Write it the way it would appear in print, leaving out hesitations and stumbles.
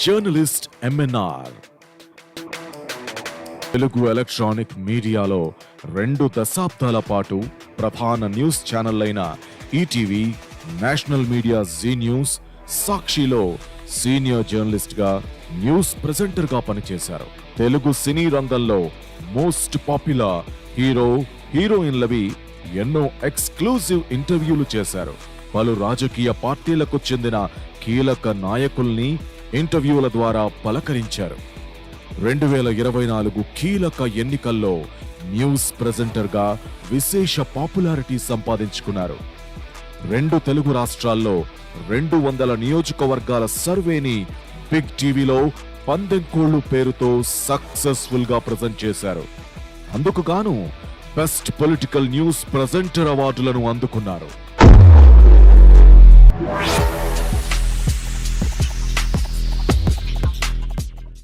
Journalist MNR. Telugu electronic మీడియాలో 2 దశాబ్దాల పాటు ప్రధాన న్యూస్ ఛానళ్లైన ETV, national media Zee news, సాక్షిలో సీనియర్ జర్నలిస్ట్ గా, న్యూస్ ప్రెజెంటర్ గా పనిచేశారు. తెలుగు సినీ రంగంలో మోస్ట్ పాపులర్ హీరో, హీరోయిన్లవి ఎన్నో ఎక్స్క్లూజివ్ ఇంటర్వ్యూలు చేశారు. పలు రాజకీయ పార్టీలకు చెందిన కీలక నాయకుల్ని ఇంటర్వ్యూల ద్వారా పలకరించారు. 2024 కీలక ఎన్నికల్లో న్యూస్ ప్రెజెంటర్ గా విశేష పాపులారిటీ సంపాదించుకున్నారు. 2 తెలుగు రాష్ట్రాల్లో 200 నియోజకవర్గాల సర్వేని బిగ్ టీవీలో పందెంకోళ్లు పేరుతో సక్సెస్ఫుల్ గా ప్రెజెంట్ చేశారు. అందుకు గాను బెస్ట్ పొలిటికల్ న్యూస్ ప్రెజెంటర్ అవార్డులను అందుకున్నారు.